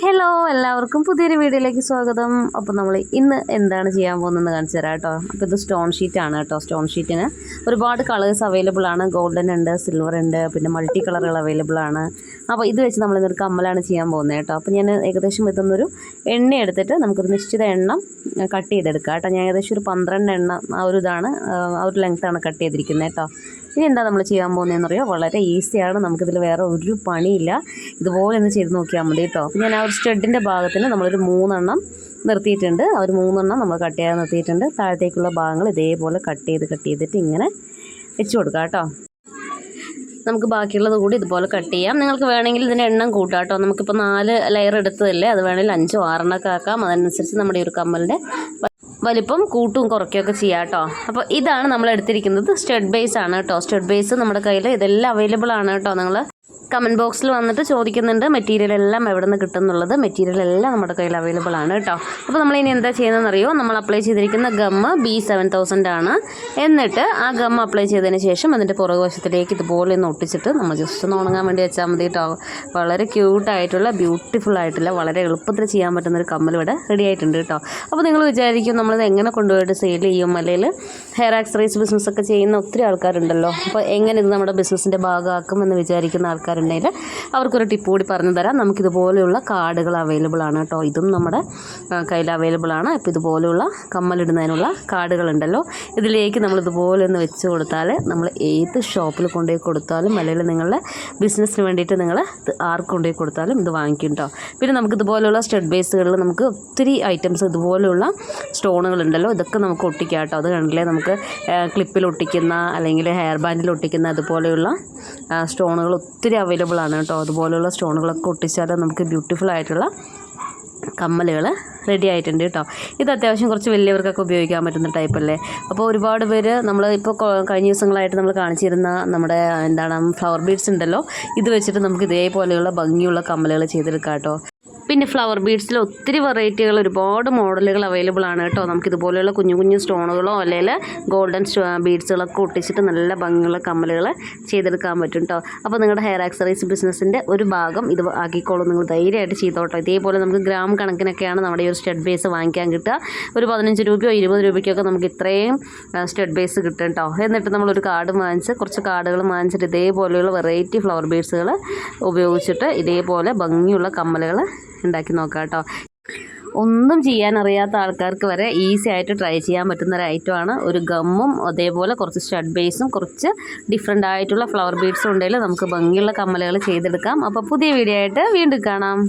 Hello എല്ലാവർക്കും പുതിയൊരു വീഡിയോയിലേക്ക് സ്വാഗതം. അപ്പോൾ നമ്മൾ ഇന്ന് എന്താണ് ചെയ്യാൻ പോകുന്നതെന്ന് കാണിച്ചു തരാം കേട്ടോ. അപ്പോൾ ഇത് സ്റ്റോൺ ഷീറ്റാണ് കേട്ടോ. സ്റ്റോൺ ഷീറ്റിന് ഒരുപാട് കളേഴ്സ് അവൈലബിൾ ആണ്. ഗോൾഡൻ ഉണ്ട്, സിൽവർ ഉണ്ട്, പിന്നെ മൾട്ടി കളറുകൾ അവൈലബിൾ ആണ്. അപ്പോൾ ഇത് വെച്ച് നമ്മളിന്നൊരു കമ്മലാണ് ചെയ്യാൻ പോകുന്നത് കേട്ടോ. അപ്പോൾ ഞാൻ ഏകദേശം ഇതൊന്നൊരു എണ്ണ എടുത്തിട്ട് നമുക്കൊരു നിശ്ചിത എണ്ണം കട്ട് ചെയ്തെടുക്കാം കേട്ടോ. ഞാൻ ഏകദേശം ഒരു 12 എണ്ണം ആ ഒരു ഇതാണ്, ആ ഒരു ലെങ്ത്താണ് കട്ട് ചെയ്തിരിക്കുന്നത് കേട്ടോ. ഇനി എന്താ നമ്മൾ ചെയ്യാൻ പോകുന്നതെന്ന് അറിയാം. വളരെ ഈസിയാണ്, നമുക്കിതിൽ വേറെ ഒരു പണിയില്ല. ഇതുപോലെ ഒന്ന് ചെയ്ത് നോക്കിയാൽ മതി കേട്ടോ. അപ്പോൾ ഞാൻ ആ ഒരു സ്റ്റഡിൻ്റെ ഭാഗത്തിന് നമ്മളൊരു 3 എണ്ണം നിർത്തിയിട്ടുണ്ട്. ആ ഒരു 3 എണ്ണം നമ്മൾ കട്ട് ചെയ്യാൻ നിർത്തിയിട്ടുണ്ട്. താഴത്തേക്കുള്ള ഭാഗങ്ങൾ ഇതേപോലെ കട്ട് ചെയ്തിട്ട് ഇങ്ങനെ വെച്ച് കൊടുക്കാം കേട്ടോ. നമുക്ക് ബാക്കിയുള്ളത് കൂടി ഇതുപോലെ കട്ട് ചെയ്യാം. നിങ്ങൾക്ക് വേണമെങ്കിൽ ഇതിൻ്റെ എണ്ണം കൂട്ടാം കേട്ടോ. നമുക്കിപ്പോൾ 4 ലെയർ എടുത്തതല്ലേ, അത് വേണമെങ്കിൽ 5 6 എണ്ണമൊക്കെ ആക്കാം. അതനുസരിച്ച് നമ്മുടെ ഈ ഒരു കമ്മലിൻ്റെ വലിപ്പം കൂട്ടും കുറയ്ക്കുകയൊക്കെ ചെയ്യാം കേട്ടോ. അപ്പോൾ ഇതാണ് നമ്മൾ എടുത്തിരിക്കുന്നത്. സ്റ്റഡ് ബേസ് ആണ് കേട്ടോ. സ്റ്റഡ് ബേസ് നമ്മുടെ കയ്യിൽ ഇതെല്ലാം അവൈലബിൾ ആണ് കേട്ടോ. നിങ്ങൾ കമൻറ്റ് ബോക്സിൽ വന്നിട്ട് ചോദിക്കുന്നുണ്ട് മെറ്റീരിയൽ എല്ലാം എവിടെ നിന്ന് കിട്ടുന്നുള്ളത്. മെറ്റീരിയൽ എല്ലാം നമ്മുടെ കയ്യിൽ അവൈലബിൾ ആണ് കേട്ടോ. അപ്പോൾ നമ്മൾ ഇനി എന്താ ചെയ്യുന്നതെന്ന് അറിയോ, നമ്മൾ അപ്ലൈ ചെയ്തിരിക്കുന്ന ഗമ്മ് B7000 ആണ്. എന്നിട്ട് ആ ഗമ്മ് അപ്ലൈ ചെയ്തതിന് ശേഷം അതിൻ്റെ പുറകുവശത്തിലേക്ക് ഇതുപോലെ ഒന്ന് ഒട്ടിച്ചിട്ട് നമ്മൾ ജസ്റ്റ് ഒന്ന് ഉണങ്ങാൻ വേണ്ടി വെച്ചാൽ മതി കേട്ടോ. വളരെ ക്യൂട്ടായിട്ടുള്ള ബ്യൂട്ടിഫുൾ ആയിട്ടുള്ള വളരെ എളുപ്പത്തിൽ ചെയ്യാൻ പറ്റുന്നൊരു കമ്മൽ ഇവിടെ റെഡി ആയിട്ടുണ്ട് കേട്ടോ. അപ്പോൾ നിങ്ങൾ വിചാരിക്കും നമ്മളിത് എങ്ങനെ കൊണ്ടുപോയിട്ട് സെയിൽ ചെയ്യും, അല്ലെങ്കിൽ ഹെയർ ആക്സറീസ് ബിസിനസ്സൊക്കെ ചെയ്യുന്ന ഒത്തിരി ആൾക്കാരുണ്ടല്ലോ. അപ്പോൾ എങ്ങനെ ഇത് നമ്മുടെ ബിസിനസ്സിൻ്റെ ഭാഗമാക്കും എന്ന് വിചാരിക്കുന്ന ആൾക്കാരുണ്ടെങ്കിൽ അവർക്കൊരു ടിപ്പ് കൂടി പറഞ്ഞു തരാം. നമുക്കിതുപോലെയുള്ള കാർഡുകൾ അവൈലബിൾ ആണ് കേട്ടോ. ഇതും നമ്മുടെ കയ്യിൽ അവൈലബിൾ ആണ്. ഇപ്പോൾ ഇതുപോലെയുള്ള കമ്മലിടുന്നതിനുള്ള കാർഡുകളുണ്ടല്ലോ, ഇതിലേക്ക് നമ്മളിതുപോലെ ഒന്ന് വെച്ച് കൊടുത്താൽ നമ്മൾ ഏത് ഷോപ്പിൽ കൊണ്ടുപോയി കൊടുത്താലും അല്ലെങ്കിൽ നിങ്ങളുടെ ബിസിനസ്സിന് വേണ്ടിയിട്ട് നിങ്ങൾ ആർക്ക് കൊണ്ടുപോയി കൊടുത്താലും ഇത് വാങ്ങിക്കും കേട്ടോ. പിന്നെ നമുക്കിതുപോലെയുള്ള സ്റ്റഡ് ബേസുകളിൽ നമുക്ക് ഒത്തിരി ഐറ്റംസ് ഇതുപോലെയുള്ള സ്റ്റോണുകളുണ്ടല്ലോ, ഇതൊക്കെ നമുക്ക് ഒട്ടിക്കാം കേട്ടോ. അത് കണ്ടില്ലേ, നമുക്ക് ക്ലിപ്പിൽ ഒട്ടിക്കുന്ന അല്ലെങ്കിൽ ഹെയർ ബാൻഡിൽ ഒട്ടിക്കുന്ന അതുപോലെയുള്ള സ്റ്റോണുകൾ ഒത്തിരി അവൈലബിൾ ആണ് കേട്ടോ. അതുപോലെയുള്ള സ്റ്റോണുകളൊക്കെ ഒട്ടിച്ചാൽ നമുക്ക് ബ്യൂട്ടിഫുൾ ആയിട്ടുള്ള കമ്മലുകൾ റെഡി ആയിട്ടുണ്ട് കേട്ടോ. ഇത് അത്യാവശ്യം കുറച്ച് വലിയവർക്കൊക്കെ ഉപയോഗിക്കാൻ പറ്റുന്ന ടൈപ്പല്ലേ. അപ്പോൾ ഒരുപാട് പേര് നമ്മൾ ഇപ്പോൾ കഴിഞ്ഞ ദിവസങ്ങളായിട്ട് നമ്മൾ കാണിച്ചിരുന്ന നമ്മുടെ ഫ്ലവർ ബീഡ്സ് ഉണ്ടല്ലോ, ഇത് വെച്ചിട്ട് നമുക്ക് ഇതേപോലെയുള്ള ഭംഗിയുള്ള കമ്മലുകൾ ചെയ്തെടുക്കാം കേട്ടോ. പിന്നെ ഫ്ലവർ ബീഡ്സിൽ ഒത്തിരി വെറൈറ്റികൾ, ഒരുപാട് മോഡലുകൾ അവൈലബിൾ ആണ് കേട്ടോ. നമുക്കിതുപോലെയുള്ള കുഞ്ഞു കുഞ്ഞു സ്റ്റോണുകളോ അല്ലെങ്കിൽ ഗോൾഡൻ ബീഡ്സുകളൊക്കെ ഒട്ടിച്ചിട്ട് നല്ല ഭംഗിയുള്ള കമ്മലുകൾ ചെയ്തെടുക്കാൻ പറ്റും കേട്ടോ. അപ്പോൾ നിങ്ങളുടെ ഹെയർ ആക്സറീസ് ബിസിനസ്സിൻ്റെ ഒരു ഭാഗം ഇത് ആക്കിക്കോളും. നിങ്ങൾ ധൈര്യമായിട്ട് ചെയ്തോട്ടോ. ഇതേപോലെ നമുക്ക് ഗ്രാം കണക്കിനൊക്കെയാണ് നമ്മുടെ ഈ ഒരു സ്റ്റഡ് ബേസ് വാങ്ങിക്കാൻ കിട്ടുക. ഒരു 15 രൂപയോ 20 രൂപയ്ക്കൊക്കെ നമുക്ക് ഇത്രയും സ്റ്റഡ് ബേസ് കിട്ടും കേട്ടോ. എന്നിട്ട് നമ്മളൊരു കാർഡ് വാങ്ങിച്ച് കുറച്ച് കാർഡുകൾ വാങ്ങിച്ചിട്ട് ഇതേപോലെയുള്ള വെറൈറ്റി ഫ്ലവർ ബീഡ്സുകൾ ഉപയോഗിച്ചിട്ട് ഇതേപോലെ ഭംഗിയുള്ള കമ്മലുകൾ ഉണ്ടാക്കി നോക്കാം കേട്ടോ. ഒന്നും ചെയ്യാൻ അറിയാത്ത ആൾക്കാർക്ക് വരെ ഈസി ആയിട്ട് ട്രൈ ചെയ്യാൻ പറ്റുന്ന ഒരു ഐറ്റമാണ്. ഒരു ഗമ്മും അതേപോലെ കുറച്ച് സ്റ്റഡ് ബേസും കുറച്ച് ഡിഫറെൻ്റ് ആയിട്ടുള്ള ഫ്ലവർ ബീഡ്സും ഉണ്ടെങ്കിൽ നമുക്ക് ഭംഗിയുള്ള കമ്മലുകൾ ചെയ്തെടുക്കാം. അപ്പോൾ പുതിയ വീഡിയോ ആയിട്ട് വീണ്ടും കാണാം.